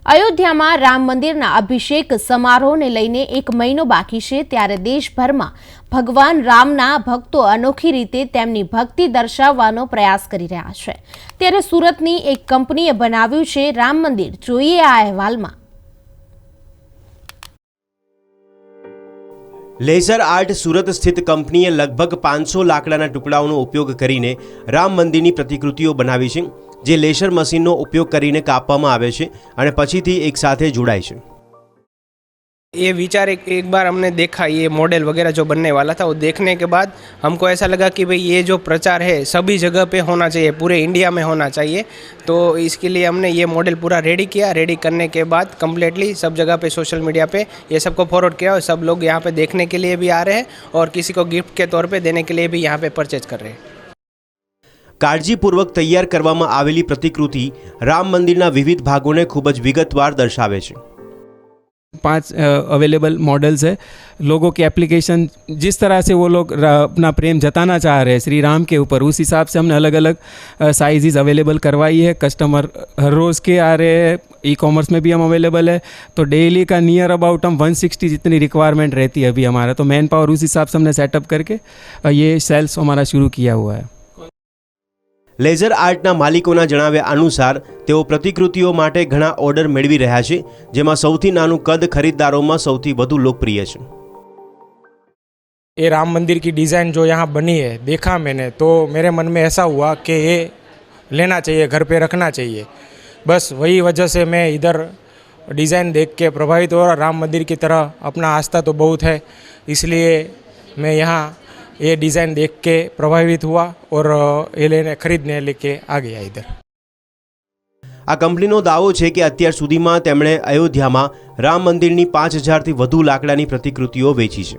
અયોધ્યામાં રામ મંદિરના અભિષેક સમારોહને લઈને 1 મહિનો બાકી છે ત્યારે દેશભરમાં ભગવાન રામના ભક્તો અનોખી રીતે તેમની ભક્તિ દર્શાવવાનો પ્રયાસ કરી રહ્યા છે। ત્યારે સુરતની એક કંપનીએ બનાવ્યું છે રામ મંદિર। જોઈએ આ અહેવાલમાં। લેઝર આર્ટ સુરત સ્થિત કંપનીએ લગભગ 500 લાકડાના ટુકડાઓનો ઉપયોગ કરીને રામ મંદિરની પ્રતિકૃતિઓ બનાવી છે, જે લેસર મશીનનો उपयोग કરીને કાપવામાં આવે છે અને પછીથી એક સાથે જોડાય છે। ये विचार एक बार हमने देखा, ये मॉडल वगैरह जो बनने वाला था, वो देखने के बाद हमको ऐसा लगा कि भाई ये जो प्रचार है सभी जगह पे होना चाहिए, पूरे इंडिया में होना चाहिए। तो इसके लिए हमने ये मॉडल पूरा रेडी किया। रेडी करने के बाद कम्प्लीटली सब जगह पे सोशल मीडिया पे ये सबको फॉरवर्ड किया और सब लोग यहाँ पे देखने के लिए भी आ रहे हैं और किसी को गिफ्ट के तौर पे देने के लिए भी यहाँ पे परचेज कर रहे हैं। કાળજીપૂર્વક તૈયાર કરવામાં આવેલી પ્રતિકૃતિ રામ મંદિરના વિવિધ ભાગોને ખૂબ જ વિગતવાર દર્શાવે છે। 5 अवेलेबल मॉडल्स है। लोगों की एप्लीकेशन जिस तरह से वो लोग अपना प्रेम जताना चाह रहे हैं श्री राम के ऊपर, उस हिसाब से हमने अलग अलग साइज़ अवेलेबल करवाई है। कस्टमर हर रोज़ के आ रहे हैं, ई कॉमर्स में भी हम अवेलेबल है। तो डेली का नियर अबाउट हम 160 जितनी रिक्वायरमेंट रहती है अभी हमारा, तो मैन पावर उस हिसाब से हमने सेटअप करके ये सेल्स हमारा शुरू किया हुआ है। લેઝર આર્ટના માલિકોના જણાવ્યા અનુસાર તેઓ પ્રતિકૃતિઓ માટે ઘણા ઓર્ડર મેળવી રહ્યા છે, જેમાં સૌથી નાનું કદ ખરીદદારોમાં સૌથી વધુ લોકપ્રિય છે। ये राम मंदिर की डिज़ाइन जो यहाँ बनी है, देखा मैंने तो मेरे मन में ऐसा हुआ कि ये लेना चाहिए, घर पे रखना चाहिए। बस वही वजह से मैं इधर डिज़ाइन देख के प्रभावित हुआ। राम मंदिर की तरह अपना आस्था तो बहुत है, इसलिए मैं यहाँ ये डिज़ाइन देख के प्रभावित हुआ और ये लेने खरीदने लेके आ गया इधर। આ કંપનીનો દાવો છે કે અત્યાર સુધીમાં તેમણે અયોધ્યામાં રામ મંદિરની 5000થી વધુ લાકડાની પ્રતિકૃતિઓ વેચી છે।